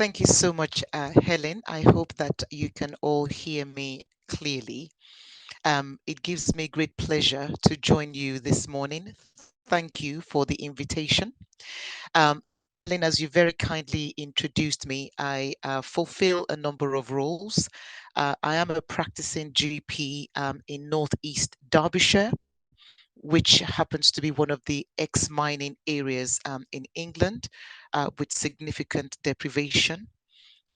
Thank you so much, Helen. I hope that you can all hear me clearly. It gives me great pleasure to join you this morning. Thank you for the invitation. Helen, as you very kindly introduced me, I fulfill a number of roles. I am a practicing GP in Northeast Derbyshire, which happens to be one of the ex-mining areas in England with significant deprivation.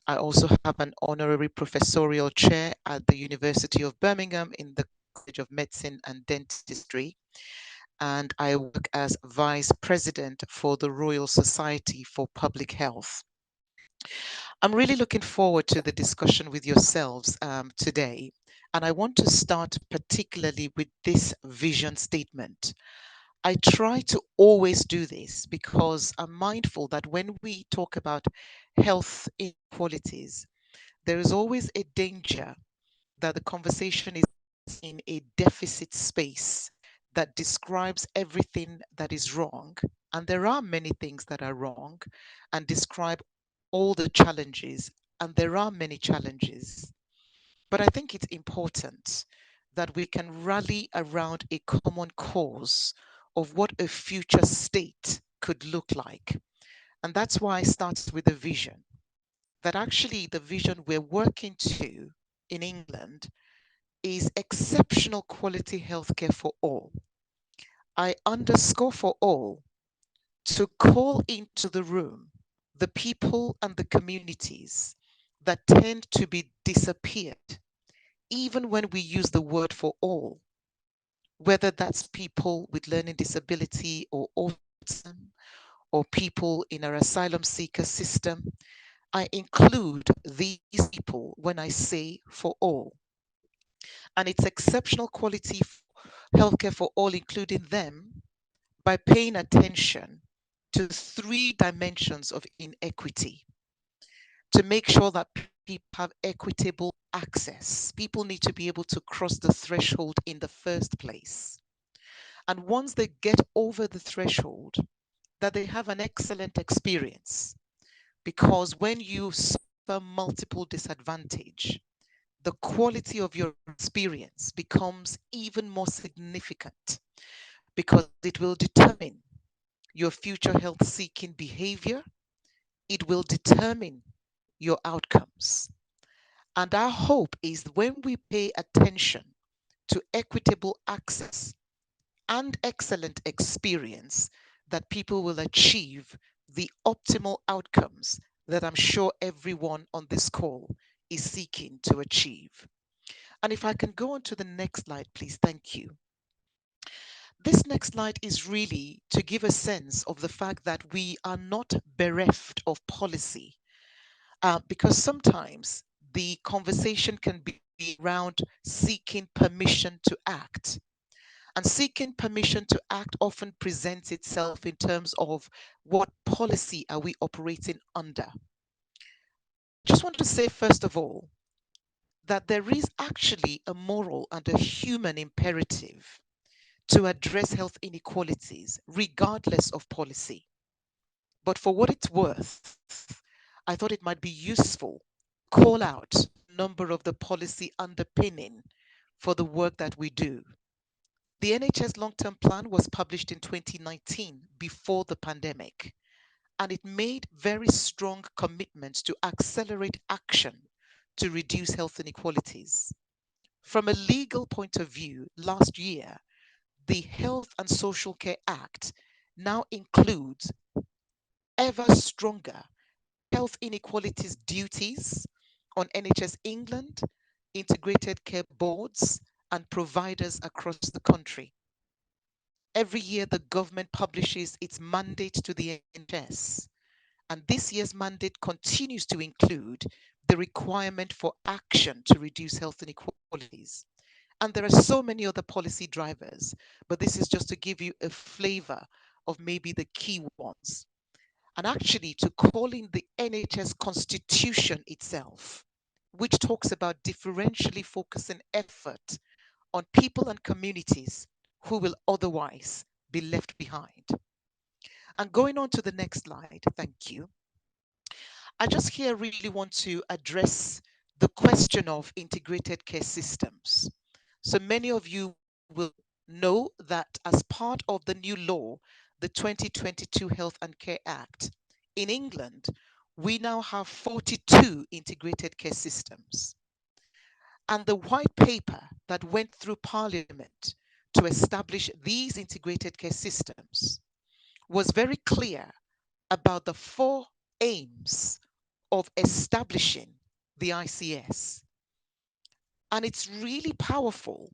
I also have an honorary professorial chair at the University of Birmingham in the College of Medicine and Dentistry, and I work as vice president for the Royal Society for Public Health. I'm really looking forward to the discussion with yourselves today, and I want to start particularly with this vision statement. I try to always do this because I'm mindful that when we talk about health inequalities, there is always a danger that the conversation is in a deficit space that describes everything that is wrong. And there are many things that are wrong and describe all the challenges. And there are many challenges. But I think it's important that we can rally around a common cause of what a future state could look like. And that's why I started with a vision that actually the vision we're working to in England is exceptional quality healthcare for all. I underscore for all to call into the room the people and the communities that tend to be disappeared, even when we use the word for all, whether that's people with learning disability or autism or people in our asylum seeker system. I include these people when I say for all. And it's exceptional quality healthcare for all, including them, by paying attention to three dimensions of inequity to make sure that people have equitable access. People need to be able to cross the threshold in the first place. And once they get over the threshold, that they have an excellent experience. Because when you suffer multiple disadvantage, the quality of your experience becomes even more significant because it will determine your future health seeking behavior. It will determine your outcomes. And our hope is when we pay attention to equitable access and excellent experience, that people will achieve the optimal outcomes that I'm sure everyone on this call is seeking to achieve. And if I can go on to the next slide, please. Thank you. This next slide is really to give a sense of the fact that we are not bereft of policy, because sometimes the conversation can be around seeking permission to act. And seeking permission to act often presents itself in terms of what policy are we operating under. I just want to say, first of all, that there is actually a moral and a human imperative to address health inequalities, regardless of policy. But for what it's worth, I thought it might be useful to call out a number of the policy underpinning for the work that we do. The NHS long term plan was published in 2019 before the pandemic, and it made very strong commitments to accelerate action to reduce health inequalities. From a legal point of view, last year, the Health and Social Care Act now includes ever stronger health inequalities duties on NHS England, integrated care boards, and providers across the country. Every year, the government publishes its mandate to the NHS, and this year's mandate continues to include the requirement for action to reduce health inequalities. And there are so many other policy drivers, but this is just to give you a flavor of maybe the key ones. And actually, to call in the NHS constitution itself, which talks about differentially focusing effort on people and communities who will otherwise be left behind. And going on to the next slide, thank you. I just here really want to address the question of integrated care systems. So many of you will know that as part of the new law, the 2022 Health and Care Act, in England, we now have 42 integrated care systems. And the white paper that went through Parliament to establish these integrated care systems was very clear about the four aims of establishing the ICS. And it's really powerful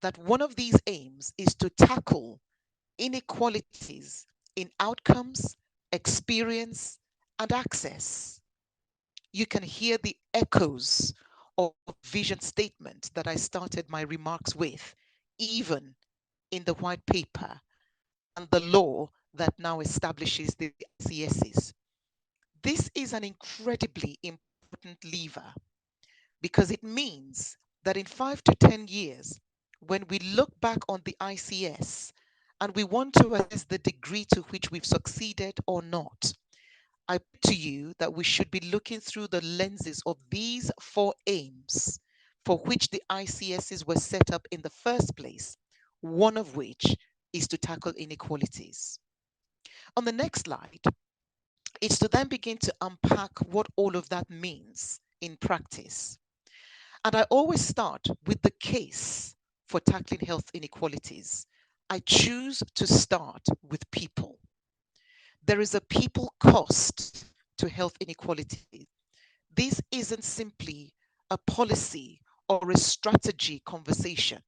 that one of these aims is to tackle inequalities in outcomes, experience, and access. You can hear the echoes of the vision statement that I started my remarks with, even in the white paper and the law that now establishes the ICSs. This is an incredibly important lever because it means that in 5 to 10 years, when we look back on the ICS and we want to assess the degree to which we've succeeded or not, I put to you that we should be looking through the lenses of these four aims for which the ICSs were set up in the first place, one of which is to tackle inequalities. On the next slide, it's to then begin to unpack what all of that means in practice. And I always start with the case for tackling health inequalities. I choose to start with people. There is a people cost to health inequalities. This isn't simply a policy or a strategy conversation.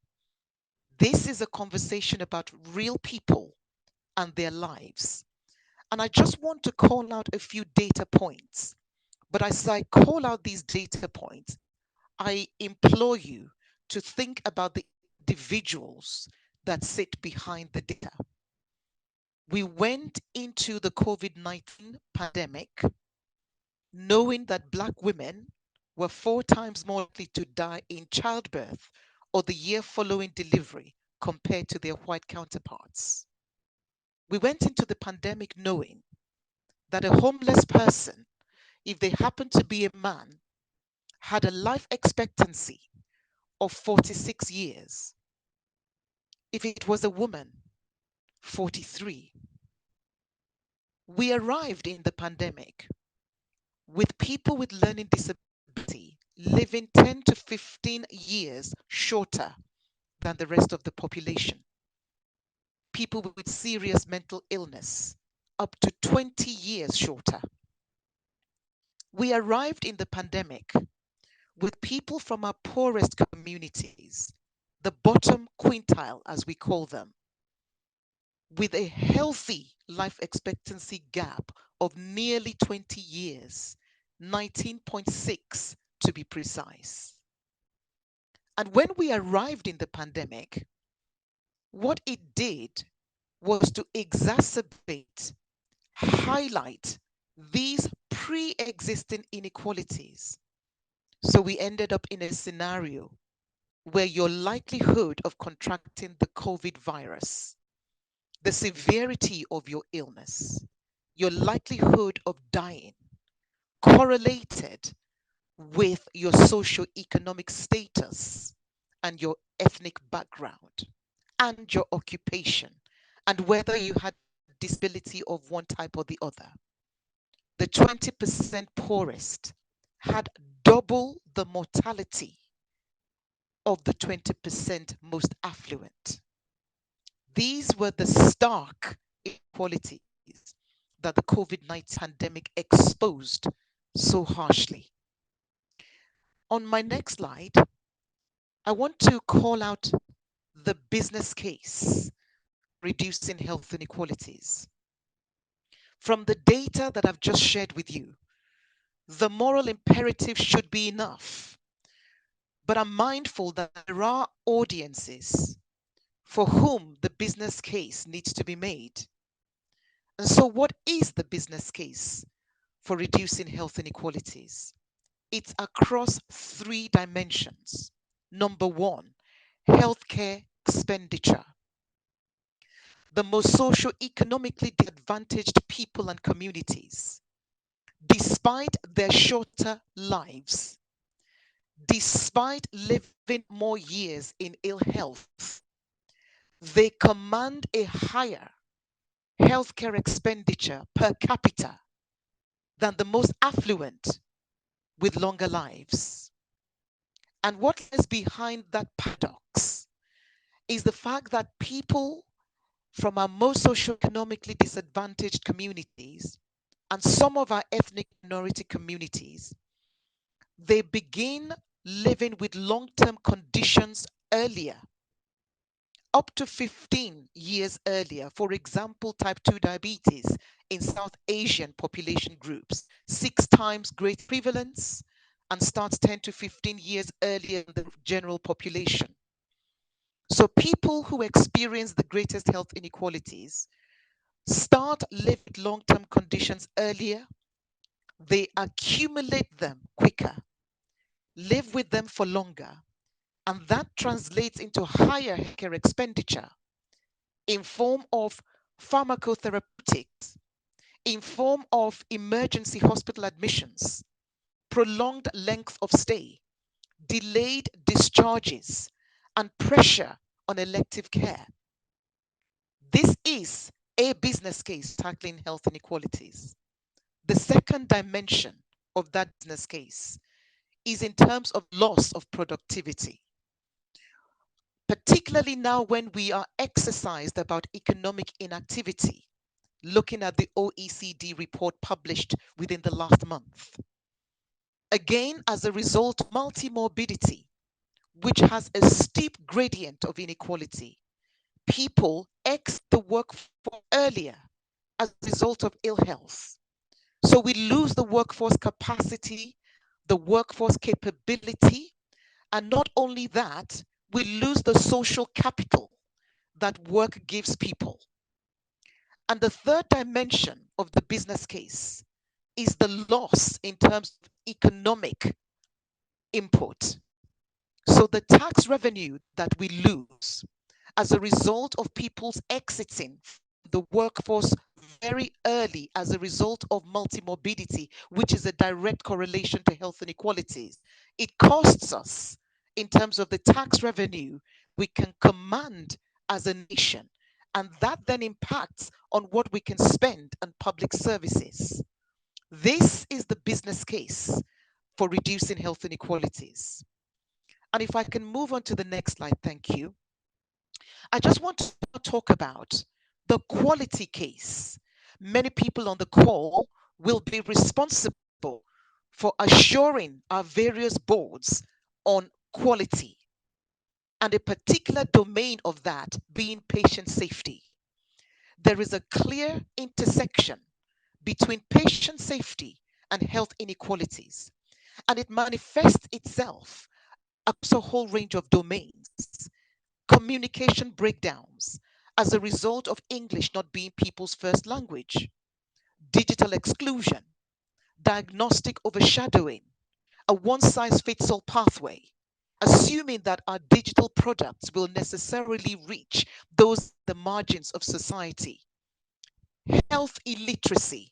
This is a conversation about real people and their lives. And I just want to call out a few data points. But as I call out these data points, I implore you to think about the individuals that sit behind the data. We went into the COVID-19 pandemic knowing that Black women were 4 times more likely to die in childbirth or the year following delivery compared to their white counterparts. We went into the pandemic knowing that a homeless person, if they happened to be a man, had a life expectancy of 46 years. If it was a woman, 43. We arrived in the pandemic with people with learning disability living 10 to 15 years shorter than the rest of the population. People with serious mental illness, up to 20 years shorter. We arrived in the pandemic with people from our poorest communities, the bottom quintile, as we call them, with a healthy life expectancy gap of nearly 20 years, 19.6 to be precise. And when we arrived in the pandemic, what it did was to exacerbate, highlight these pre existing inequalities. So we ended up in a scenario where your likelihood of contracting the COVID virus, the severity of your illness, your likelihood of dying correlated with your socioeconomic status and your ethnic background and your occupation and whether you had disability of one type or the other. The 20% poorest had double the mortality of the 20% most affluent. These were the stark inequalities that the COVID-19 pandemic exposed so harshly. On my next slide, I want to call out the business case for reducing health inequalities. From the data that I've just shared with you, the moral imperative should be enough. But I'm mindful that there are audiences for whom the business case needs to be made. And so, what is the business case for reducing health inequalities? It's across 3 dimensions. Number one, healthcare expenditure. The most socioeconomically disadvantaged people and communities, despite their shorter lives, despite living more years in ill health, they command a higher healthcare expenditure per capita than the most affluent with longer lives. And what lies behind that paradox is the fact that people from our most socioeconomically disadvantaged communities and some of our ethnic minority communities, they begin living with long-term conditions earlier, up to 15 years earlier. For example, type 2 diabetes in South Asian population groups, 6 times great prevalence and starts 10 to 15 years earlier in the general population. So people who experience the greatest health inequalities start living long-term conditions earlier, they accumulate them quicker, live with them for longer, and that translates into higher healthcare expenditure in form of pharmacotherapeutics, in form of emergency hospital admissions, prolonged length of stay, delayed discharges, and pressure on elective care. This is a business case tackling health inequalities. The second dimension of that business case is in terms of loss of productivity, particularly now when we are exercised about economic inactivity, looking at the OECD report published within the last month. Again, as a result of multimorbidity, which has a steep gradient of inequality, people exit the workforce earlier as a result of ill health. So we lose the workforce capacity, the workforce capability, and not only that, we lose the social capital that work gives people. And the third dimension of the business case is the loss in terms of economic input. So the tax revenue that we lose as a result of people's exiting from the workforce very early as a result of multimorbidity, which is a direct correlation to health inequalities, it costs us in terms of the tax revenue we can command as a nation. And that then impacts on what we can spend on public services. This is the business case for reducing health inequalities. And if I can move on to the next slide, thank you. I just want to talk about the quality case. Many people on the call will be responsible for assuring our various boards on quality, and a particular domain of that being patient safety. There is a clear intersection between patient safety and health inequalities, and it manifests itself across a whole range of domains. Communication breakdowns as a result of English not being people's first language, digital exclusion, diagnostic overshadowing, a one size fits all pathway, assuming that our digital products will necessarily reach those at the margins of society, health illiteracy,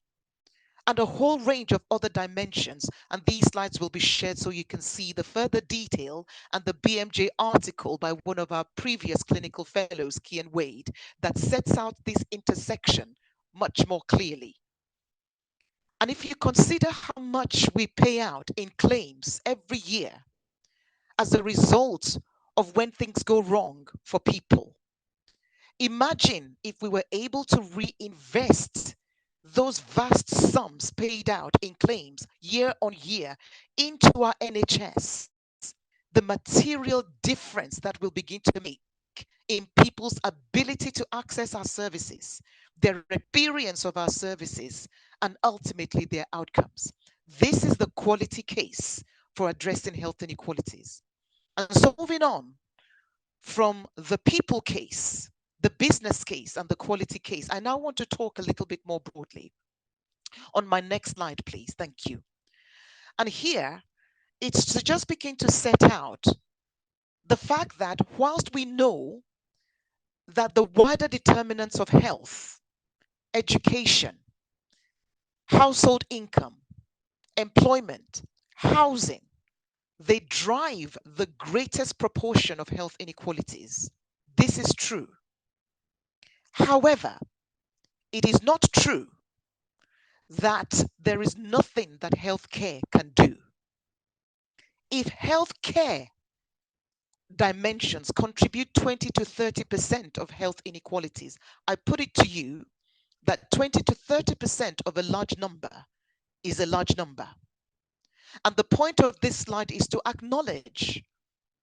and a whole range of other dimensions. And these slides will be shared so you can see the further detail and the BMJ article by one of our previous clinical fellows, Kian Wade, that sets out this intersection much more clearly. And if you consider how much we pay out in claims every year as a result of when things go wrong for people, imagine if we were able to reinvest those vast sums paid out in claims year on year into our NHS, the material difference that will begin to make in people's ability to access our services, their experience of our services, and ultimately their outcomes. This is the quality case for addressing health inequalities. And so moving on from the people case, the business case, and the quality case, I now want to talk a little bit more broadly. On my next slide, please. Thank you. And here, it's to just begin to set out the fact that whilst we know that the wider determinants of health, education, household income, employment, housing, they drive the greatest proportion of health inequalities. This is true. However, it is not true that there is nothing that healthcare can do. If healthcare dimensions contribute 20 to 30% of health inequalities, I put it to you that 20 to 30% of a large number is a large number. And the point of this slide is to acknowledge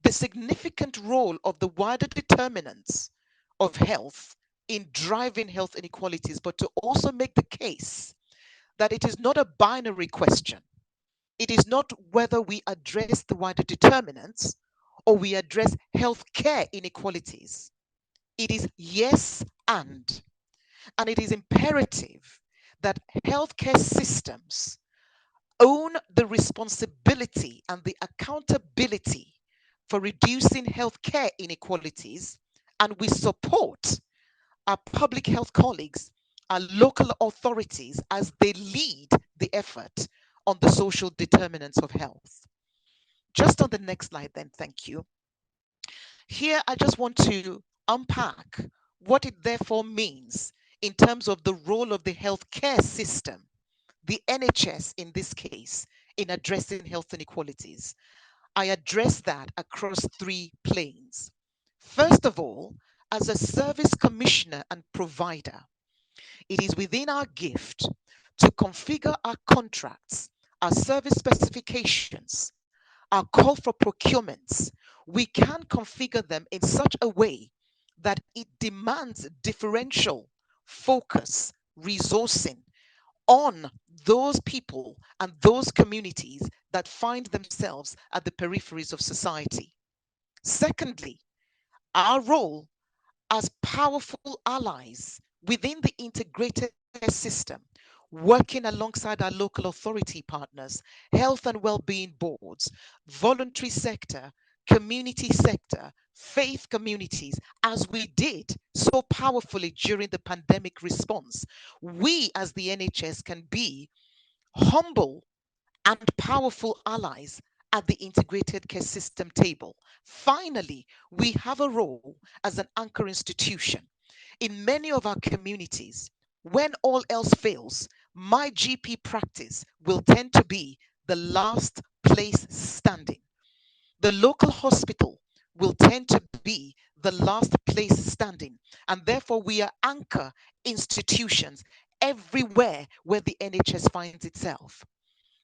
the significant role of the wider determinants of health in driving health inequalities, but to also make the case that it is not a binary question. It is not whether we address the wider determinants or we address healthcare inequalities. It is yes and it is imperative that healthcare systems own the responsibility and the accountability for reducing healthcare inequalities, and we support our public health colleagues, our local authorities as they lead the effort on the social determinants of health. Just on the next slide, then, thank you. Here, I just want to unpack what it therefore means in terms of the role of the healthcare system, the NHS in this case, in addressing health inequalities. I address that across three planes. First of all, as a service commissioner and provider, it is within our gift to configure our contracts, our service specifications, our call for procurements. We can configure them in such a way that it demands differential focus, resourcing on those people and those communities that find themselves at the peripheries of society. Secondly, our role as powerful allies within the integrated care system, working alongside our local authority partners, health and well-being boards, voluntary sector, community sector, faith communities, as we did so powerfully during the pandemic response. We as the NHS can be humble and powerful allies at the integrated care system table. Finally, we have a role as an anchor institution. In many of our communities, when all else fails, my GP practice will tend to be the last place standing. The local hospital will tend to be the last place standing. And therefore, we are anchor institutions everywhere where the NHS finds itself.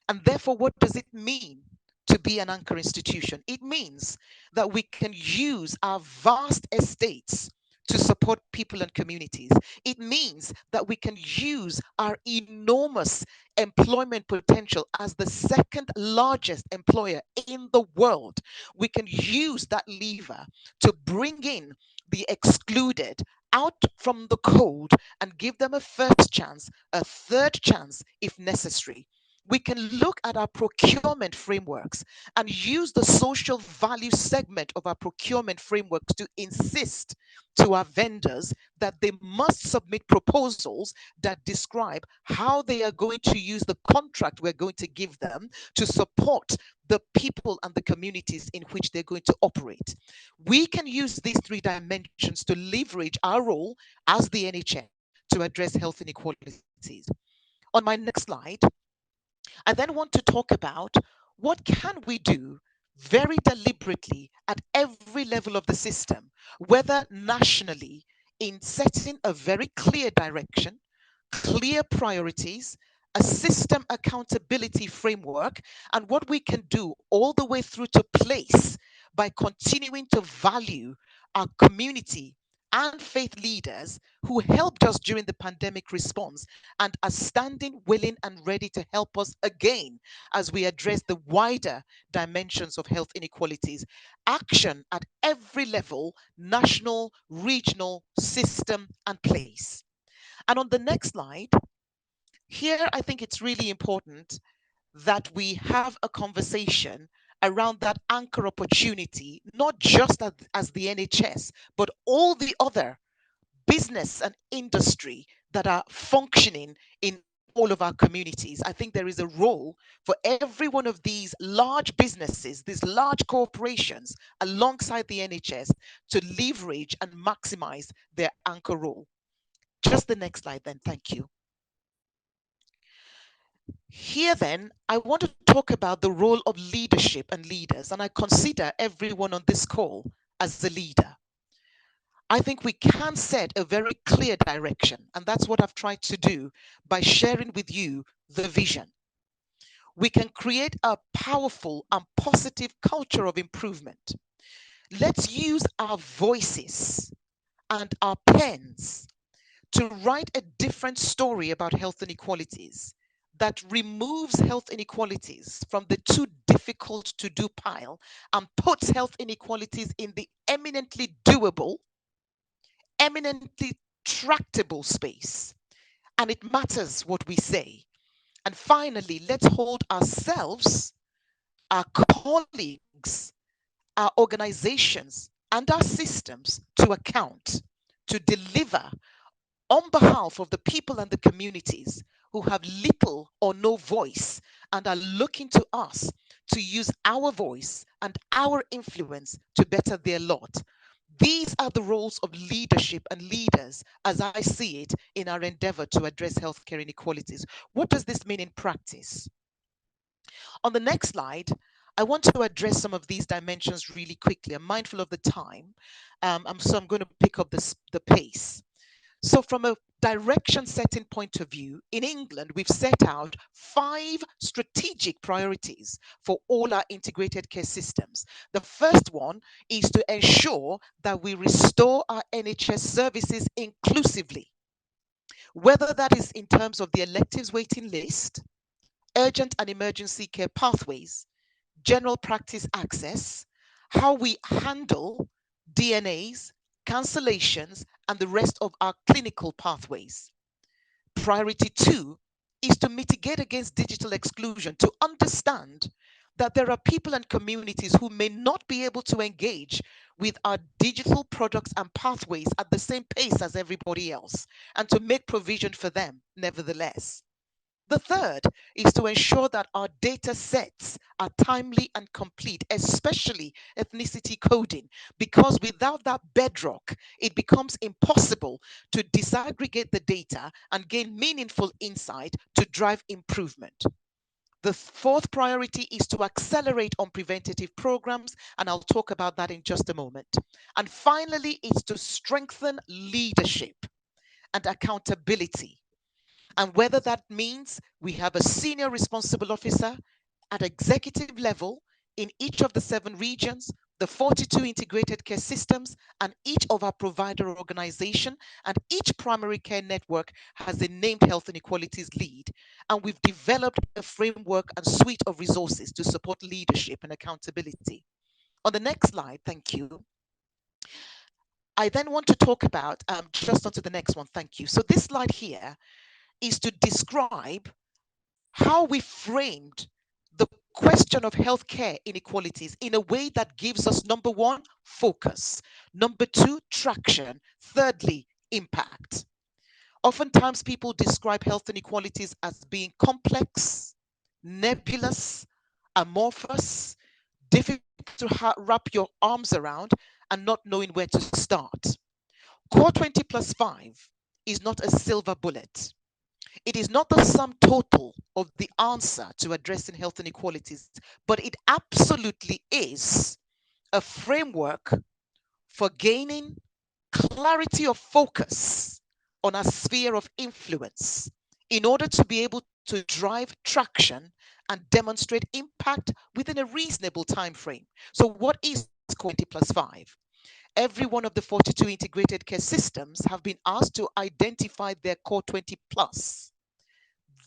And therefore, what does it mean to be an anchor institution? It means that we can use our vast estates to support people and communities. It means that we can use our enormous employment potential as the second largest employer in the world. We can use that lever to bring in the excluded out from the cold and give them a first chance, a third chance if necessary. We can look at our procurement frameworks and use the social value segment of our procurement frameworks to insist to our vendors that they must submit proposals that describe how they are going to use the contract we're going to give them to support the people and the communities in which they're going to operate. We can use these three dimensions to leverage our role as the NHS to address health inequalities. On my next slide, I then want to talk about what can we do very deliberately at every level of the system, whether nationally in setting a very clear direction, clear priorities, a system accountability framework, and what we can do all the way through to place by continuing to value our community and faith leaders who helped us during the pandemic response and are standing willing and ready to help us again as we address the wider dimensions of health inequalities. Action at every level, national, regional, system, and place. And on the next slide, here I think it's really important that we have a conversation around that anchor opportunity, not just as the NHS, but all the other business and industry that are functioning in all of our communities. I think there is a role for every one of these large businesses, these large corporations, alongside the NHS, to leverage and maximize their anchor role. Just the next slide, then. Thank you. Here, then, I want to talk about the role of leadership and leaders, and I consider everyone on this call as a leader. I think we can set a very clear direction, and that's what I've tried to do by sharing with you the vision. We can create a powerful and positive culture of improvement. Let's use our voices and our pens to write a different story about health inequalities that removes health inequalities from the too difficult to do pile and puts health inequalities in the eminently doable, eminently tractable space. And it matters what we say. And finally, let's hold ourselves, our colleagues, our organizations, and our systems to account to deliver on behalf of the people and the communities who have little or no voice and are looking to us to use our voice and our influence to better their lot. These are the roles of leadership and leaders as I see it in our endeavor to address healthcare inequalities. What does this mean in practice? On the next slide, I want to address some of these dimensions really quickly. I'm mindful of the time, so I'm going to pick up the pace. So, from a direction setting point of view, in England, we've set out 5 strategic priorities for all our integrated care systems. The first one is to ensure that we restore our NHS services inclusively, whether that is in terms of the electives waiting list, urgent and emergency care pathways, general practice access, how we handle DNAs, cancellations, and the rest of our clinical pathways. Priority 2 is to mitigate against digital exclusion, to understand that there are people and communities who may not be able to engage with our digital products and pathways at the same pace as everybody else, and to make provision for them nevertheless. The third is to ensure that our data sets are timely and complete, especially ethnicity coding, because without that bedrock, it becomes impossible to disaggregate the data and gain meaningful insight to drive improvement. The fourth priority is to accelerate on preventative programs, and I'll talk about that in just a moment. And finally, it's to strengthen leadership and accountability. And whether that means we have a senior responsible officer at executive level in each of the 7 regions, the 42 integrated care systems, and each of our provider organization, and each primary care network has a named health inequalities lead. And we've developed a framework and suite of resources to support leadership and accountability. On the next slide, thank you. I then want to talk about, just onto the next one, thank you. So this slide here is to describe how we framed the question of healthcare inequalities in a way that gives us, number one, focus, number two, traction, thirdly, impact. Oftentimes, people describe health inequalities as being complex, nebulous, amorphous, difficult to wrap your arms around, and not knowing where to start. Core 20 plus 5 is not a silver bullet. It is not the sum total of the answer to addressing health inequalities, but it absolutely is a framework for gaining clarity of focus on a sphere of influence in order to be able to drive traction and demonstrate impact within a reasonable time frame. So what is Core 20 plus 5? Every one of the 42 integrated care systems have been asked to identify their Core 20 plus,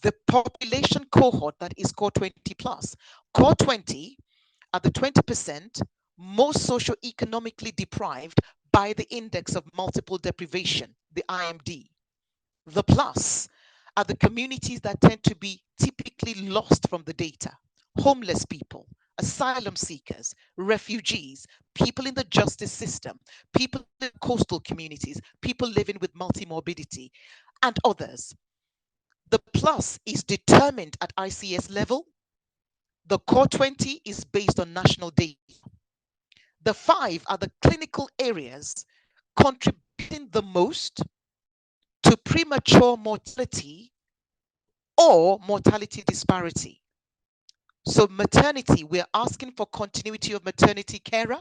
the population cohort that is Core 20 plus. Core 20 are the 20% most socioeconomically deprived by the index of multiple deprivation, the IMD. The plus are the communities that tend to be typically lost from the data: homeless people, asylum seekers, refugees, people in the justice system, people in coastal communities, people living with multimorbidity, and others. The plus is determined at ICS level. The core 20 is based on national data. The 5 are the clinical areas contributing the most to premature mortality or mortality disparity. So maternity, we're asking for continuity of maternity carer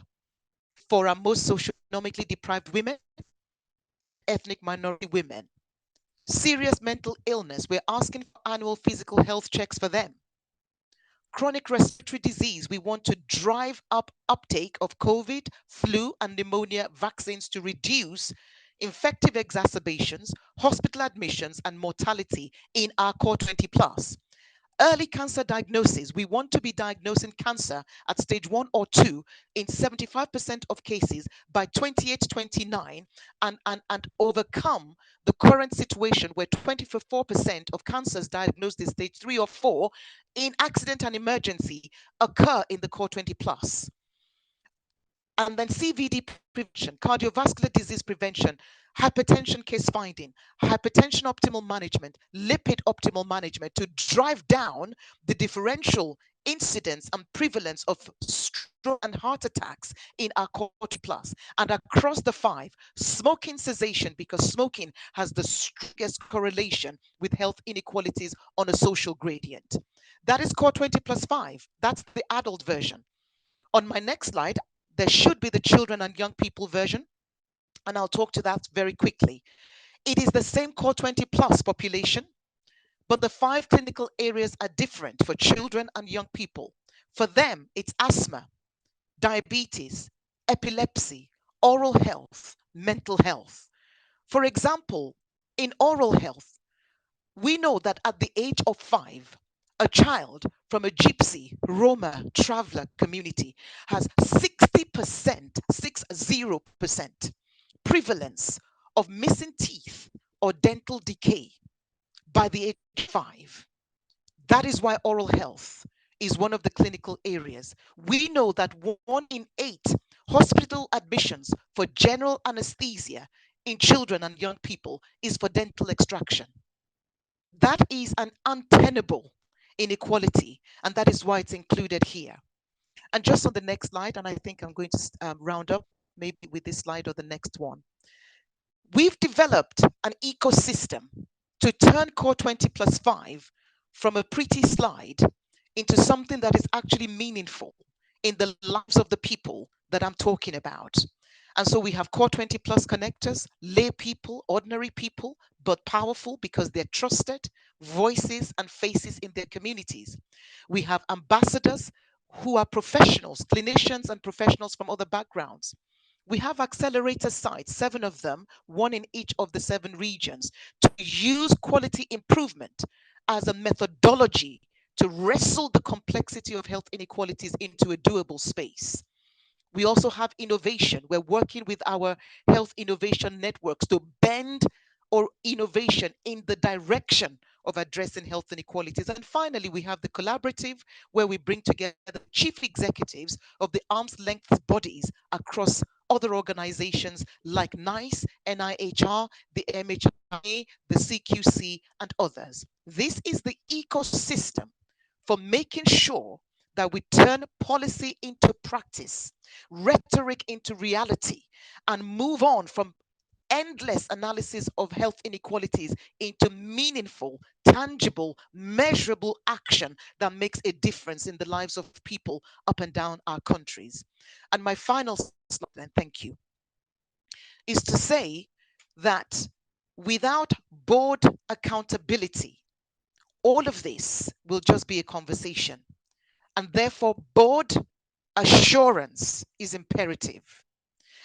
for our most socioeconomically deprived women and ethnic minority women. Serious mental illness, we're asking for annual physical health checks for them. Chronic respiratory disease, we want to drive up uptake of COVID, flu, and pneumonia vaccines to reduce infective exacerbations, hospital admissions, and mortality in our core 20 plus. Early cancer diagnosis, we want to be diagnosing cancer at stage 1 or 2 in 75% of cases by 28-29 and overcome the current situation where 24% of cancers diagnosed in stage 3 or 4 in accident and emergency occur in the core 20 plus. And then CVD prevention, cardiovascular disease prevention, hypertension case finding, hypertension optimal management, lipid optimal management to drive down the differential incidence and prevalence of stroke and heart attacks in our core plus. And across the 5, smoking cessation, because smoking has the strongest correlation with health inequalities on a social gradient. That is core 20 plus 5. That's the adult version. On my next slide, there should be the children and young people version, and I'll talk to that very quickly. It is the same core 20 plus population, but the 5 clinical areas are different for children and young people. For them, it's asthma, diabetes, epilepsy, oral health, mental health. For example, in oral health, we know that at the age of 5, a child from a gypsy, Roma, traveler community has 60% prevalence of missing teeth or dental decay by the age of 5. That is why oral health is one of the clinical areas. We know that 1 in 8 hospital admissions for general anesthesia in children and young people is for dental extraction. That is an untenable inequality, and that is why it's included here. And just on the next slide, and I think I'm going to round up maybe with this slide or the next one. We've developed an ecosystem to turn core 20 plus 5 from a pretty slide into something that is actually meaningful in the lives of the people that I'm talking about. And so we have core 20 plus connectors, lay people, ordinary people, but powerful because they're trusted voices and faces in their communities. We have ambassadors who are professionals, clinicians and professionals from other backgrounds. We have accelerator sites, 7 of them, 1 in each of the 7 regions, to use quality improvement as a methodology to wrestle the complexity of health inequalities into a doable space. We also have innovation. We're working with our health innovation networks to bend or innovation in the direction of addressing health inequalities. And finally, we have the collaborative, where we bring together the chief executives of the arm's length bodies across other organizations like NICE, NIHR, the MHRA, the CQC, and others. This is the ecosystem for making sure that we turn policy into practice, rhetoric into reality, and move on from endless analysis of health inequalities into meaningful, tangible, measurable action that makes a difference in the lives of people up and down our countries. And my final slide, then, thank you, is to say that without board accountability, all of this will just be a conversation. And therefore, board assurance is imperative.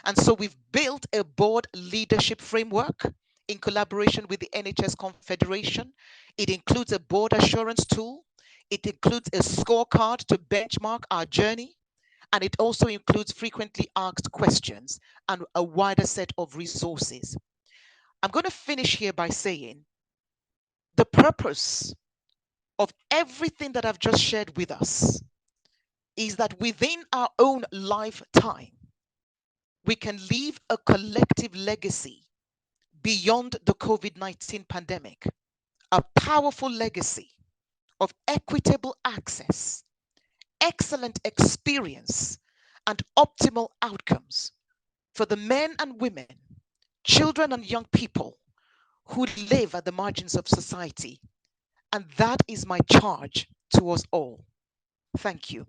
And so we've built a board leadership framework in collaboration with the NHS Confederation. It includes a board assurance tool. It includes a scorecard to benchmark our journey. And it also includes frequently asked questions and a wider set of resources. I'm going to finish here by saying the purpose of everything that I've just shared with us is that within our own lifetime, we can leave a collective legacy beyond the COVID-19 pandemic a powerful legacy of equitable access, excellent experience, and optimal outcomes for the men and women, children and young people who live at the margins of society. And that is my charge to us all. Thank you.